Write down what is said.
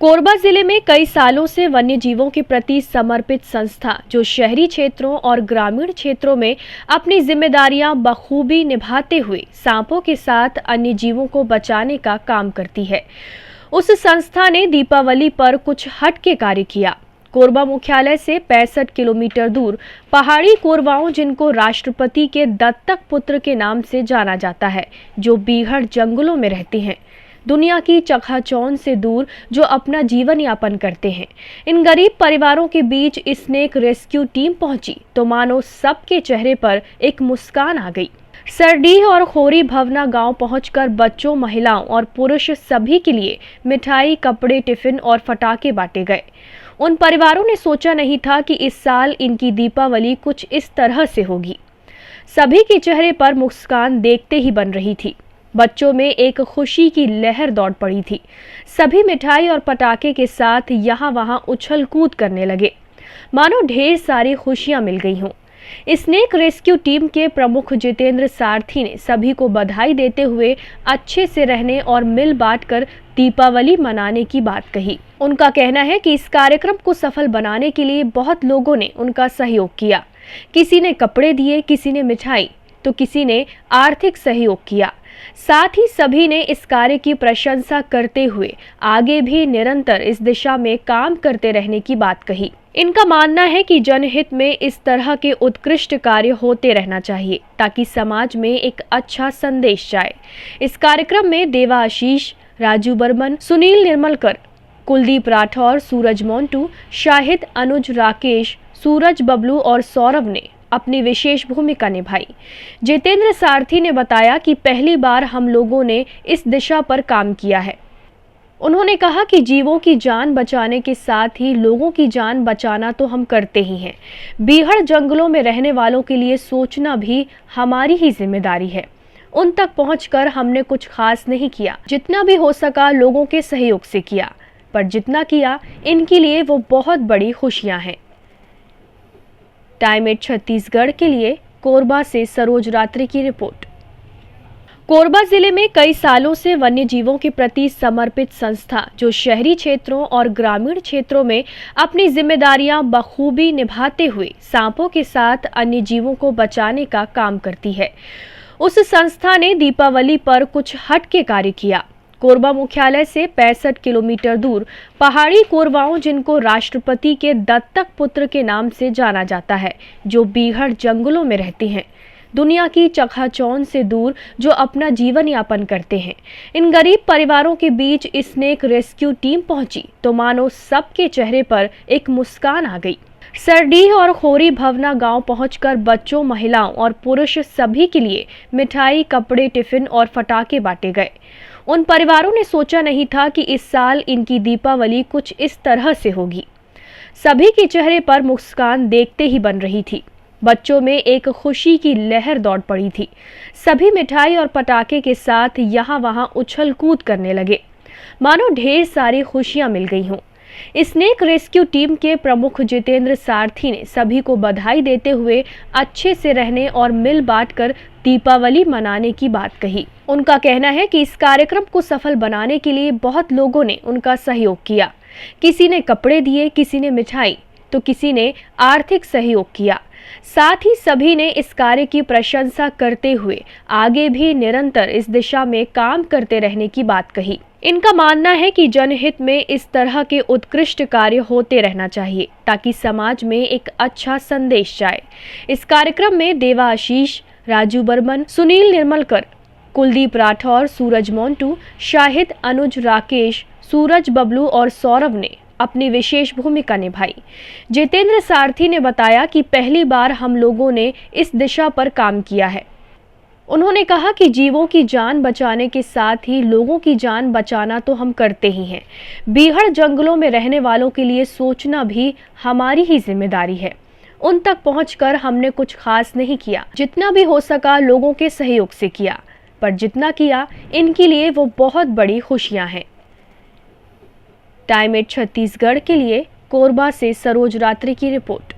कोरबा जिले में कई सालों से वन्य जीवों के प्रति समर्पित संस्था जो शहरी क्षेत्रों और ग्रामीण क्षेत्रों में अपनी जिम्मेदारियां बखूबी निभाते हुए सांपों के साथ अन्य जीवों को बचाने का काम करती है। उस संस्था ने दीपावली पर कुछ हटके कार्य किया। कोरबा मुख्यालय से 65 किलोमीटर दूर पहाड़ी कोरवाओं, जिनको राष्ट्रपति के दत्तक पुत्र के नाम से जाना जाता है, जो बीहड़ जंगलों में रहती हैं, दुनिया की चकाचौंध से दूर जो अपना जीवन यापन करते हैं, इन गरीब परिवारों के बीच स्नेक रेस्क्यू टीम पहुंची तो मानो सबके चेहरे पर एक मुस्कान आ गई। सरडीह और खोरी भवना गांव पहुंचकर बच्चों, महिलाओं और पुरुष सभी के लिए मिठाई, कपड़े, टिफिन और फटाके बांटे गए। उन परिवारों ने सोचा नहीं था कि इस साल इनकी दीपावली कुछ इस तरह से होगी। सभी के चेहरे पर मुस्कान देखते ही बन रही थी। बच्चों में एक खुशी की लहर दौड़ पड़ी थी। सभी मिठाई और पटाखे के साथ यहाँ वहाँ उछल कूद करने लगे, मानो ढेर सारी खुशियां मिल गई हों। स्नेक रेस्क्यू टीम के प्रमुख जितेंद्र सारथी ने सभी को बधाई देते हुए अच्छे से रहने और मिल बांट कर दीपावली मनाने की बात कही। उनका कहना है कि इस कार्यक्रम को सफल बनाने के लिए बहुत लोगों ने उनका सहयोग किया। किसी ने कपड़े दिए, किसी ने मिठाई, तो किसी ने आर्थिक सहयोग किया। साथ ही सभी ने इस कार्य की प्रशंसा करते हुए आगे भी निरंतर इस दिशा में काम करते रहने की बात कही। इनका मानना है कि जनहित में इस तरह के उत्कृष्ट कार्य होते रहना चाहिए ताकि समाज में एक अच्छा संदेश जाए। इस कार्यक्रम में देवा आशीष, राजू बर्मन, सुनील निर्मलकर, कुलदीप राठौर, सूरज मोंटू, शाहिद, अनुज, राकेश, सूरज, बबलू और सौरभ ने अपनी विशेष भूमिका निभाई। जितेंद्र सारथी ने बताया कि पहली बार हम लोगों ने इस दिशा पर काम किया है। उन्होंने कहा कि जीवों की जान बचाने के साथ ही लोगों की जान बचाना तो हम करते ही हैं। बीहड़ जंगलों में रहने वालों के लिए सोचना भी हमारी ही जिम्मेदारी है। उन तक पहुंचकर हमने कुछ खास नहीं किया, जितना भी हो सका लोगों के सहयोग से किया, पर जितना किया इनके लिए वो बहुत बड़ी खुशियां हैं। टाइम 8 छत्तीसगढ़ के लिए कोरबा से सरोज रात्रि की रिपोर्ट। कोरबा जिले में कई सालों से वन्य जीवों के प्रति समर्पित संस्था जो शहरी क्षेत्रों और ग्रामीण क्षेत्रों में अपनी जिम्मेदारियां बखूबी निभाते हुए सांपों के साथ अन्य जीवों को बचाने का काम करती है। उस संस्था ने दीपावली पर कुछ हटके कार्य किया। कोरबा मुख्यालय से 65 किलोमीटर दूर पहाड़ी कोरवाओं, जिनको राष्ट्रपति के दत्तक पुत्र के नाम से जाना जाता है, जो बीहड़ जंगलों में रहती हैं, दुनिया की चकाचौंध से दूर जो अपना जीवन यापन करते हैं, इन गरीब परिवारों के बीच स्नेक रेस्क्यू टीम पहुंची तो मानो सबके चेहरे पर एक मुस्कान आ गई। सरडीह और खोरी भवना गांव पहुंचकर बच्चों, महिलाओं और पुरुष सभी के लिए मिठाई, कपड़े, टिफिन और फटाके बांटे गए। उन परिवारों ने सोचा नहीं था कि इस साल इनकी दीपावली कुछ इस तरह से होगी। सभी के चेहरे पर मुस्कान देखते ही बन रही थी। बच्चों में एक खुशी की लहर दौड़ पड़ी थी। सभी मिठाई और पटाखे के साथ यहाँ वहाँ उछल कूद करने लगे, मानो ढेर सारी खुशियां मिल गई हों। स्नेक रेस्क्यू टीम के प्रमुख जितेंद्र सारथी ने सभी को बधाई देते हुए अच्छे से रहने और मिल बांट कर दीपावली मनाने की बात कही। उनका कहना है कि इस कार्यक्रम को सफल बनाने के लिए बहुत लोगों ने उनका सहयोग किया। किसी ने कपड़े दिए, किसी ने मिठाई, तो किसी ने आर्थिक सहयोग किया। साथ ही सभी ने इस कार्य की प्रशंसा करते हुए आगे भी निरंतर इस दिशा में काम करते रहने की बात कही। इनका मानना है कि जनहित में इस तरह के उत्कृष्ट कार्य होते रहना चाहिए ताकि समाज में एक अच्छा संदेश जाए। इस कार्यक्रम में देवा आशीष, राजू बर्मन, सुनील निर्मलकर, कुलदीप राठौर, सूरज मोंटू, शाहिद, अनुज, राकेश, सूरज, बबलू और सौरभ ने अपनी विशेष भूमिका निभाई। जितेंद्र सारथी ने बताया कि पहली बार हम लोगों ने इस दिशा पर काम किया है। उन्होंने कहा कि जीवों की जान बचाने के साथ ही लोगों की जान बचाना तो हम करते ही हैं। बीहड़ जंगलों में रहने वालों के लिए सोचना भी हमारी ही जिम्मेदारी है। उन तक पहुंचकर हमने कुछ खास नहीं किया, जितना भी हो सका लोगों के सहयोग से किया, पर जितना किया इनके लिए वो बहुत बड़ी खुशियां हैं। टाइम 8 छत्तीसगढ़ के लिए कोरबा से सरोज रात्रि की रिपोर्ट।